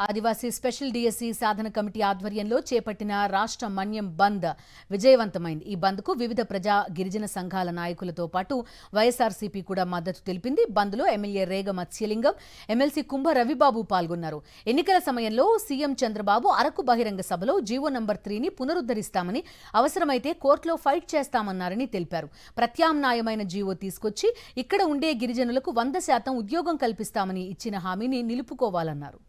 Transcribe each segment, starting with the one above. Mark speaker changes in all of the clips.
Speaker 1: ఆదివాసీ special DSC సాధన committee ఆధ్వర్యంలో చేపట్టిన రాష్ట్ర మన్యం బంద్ విజయవంతమైంది. ఈ బంద్కు వివిధ ప్రజా గిరిజన సంఘాల నాయకులతో పాటు వైఎస్ఆర్సీపీ కూడా మద్దతు తెలిపింది. బంద్లో ఎమ్మెల్యే రేగ మత్స్యలింగం, ఎమ్మెల్సీ కుంభ రవిబాబు పాల్గొన్నారు. ఎన్నికల సమయంలో సీఎం చంద్రబాబు అరకు బహిరంగ సభలో జీవో నంబర్ 3ని పునరుద్ధరిస్తామని, అవసరమైతే కోర్టులో ఫైట్ చేస్తామన్నారని తెలిపారు. ప్రత్యామ్నాయమైన జీవో తీసుకొచ్చి ఇక్కడ ఉండే గిరిజనులకు 100% ఉద్యోగం కల్పిస్తామని ఇచ్చిన హామీని నిలుపుకోవాలన్నారు.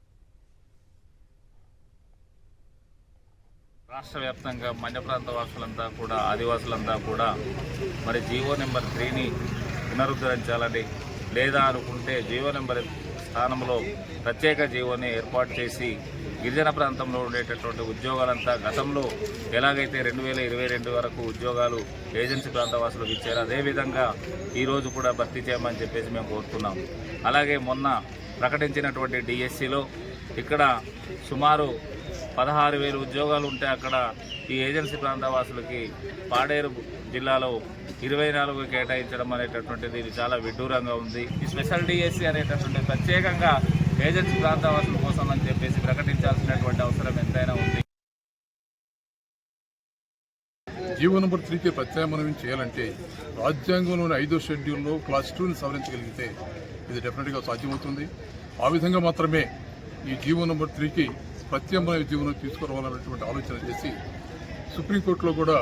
Speaker 2: రాష్ట్ర వ్యాప్తంగా మన్య ప్రాంత వాసులంతా కూడా ఆదివాసులంతా కూడా మరి జీవో నెంబర్ 3ని పునరుద్ధరించాలని, లేదా అనుకుంటే జీవో నెంబర్ స్థానంలో ప్రత్యేక జీవోని ఏర్పాటు చేసి గిరిజన ప్రాంతంలో ఉండేటటువంటి ఉద్యోగాలంతా గతంలో ఎలాగైతే 2022 వరకు ఉద్యోగాలు ఏజెన్సీ ప్రాంత వాసులకు ఇచ్చారో అదేవిధంగా ఈరోజు కూడా భర్తీ చేయమని చెప్పేసి మేము కోరుతున్నాం. అలాగే మొన్న ప్రకటించినటువంటి డిఎస్సిలో ఇక్కడ సుమారు 16,000 ఉద్యోగాలు ఉంటే అక్కడ ఈ ఏజెన్సీ ప్రాంత వాసులకి పాడేరు జిల్లాలో 24 కేటాయించడం అనేటటువంటిది ఇది చాలా విడ్డూరంగా ఉంది. ఈ స్పెషల్ డిఎస్సి అనేటటువంటి ప్రత్యేకంగా ఏజెన్సీ ప్రాంత వాసుల కోసం అని చెప్పేసి ప్రకటించాల్సినటువంటి అవసరం ఎంతైనా ఉంది.
Speaker 3: జీవో నెంబర్ 3కి ప్రత్యామ్నాయం చేయాలంటే రాజ్యాంగంలోని 5వ షెడ్యూల్లో క్లాస్ 2ని సవరించగలిగితే ఇది డెఫినెట్గా సాధ్యమవుతుంది. ఆ విధంగా మాత్రమే ఈ జీవో నెంబర్ 3కి ప్రత్యామ్నాయ జీవనం తీసుకురావాలనేటువంటి ఆలోచన చేసి సుప్రీంకోర్టులో కూడా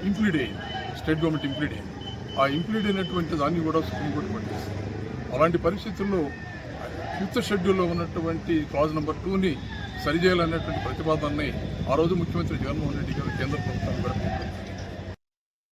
Speaker 3: ఇంప్లీడ్ అయ్యింది. స్టేట్ గవర్నమెంట్ ఇంప్లీడ్ అయ్యింది. ఆ ఇంప్లీడ్ అయినటువంటి దాన్ని కూడా సుప్రీంకోర్టు పట్టేసింది. అలాంటి పరిస్థితుల్లో 5th షెడ్యూల్లో ఉన్నటువంటి క్లాజ్ నెంబర్ 2ని సరిచేయాలనేటువంటి ప్రతిపాదనని ఆ రోజు ముఖ్యమంత్రి జగన్మోహన్ రెడ్డి గారు కేంద్ర ప్రభుత్వాన్ని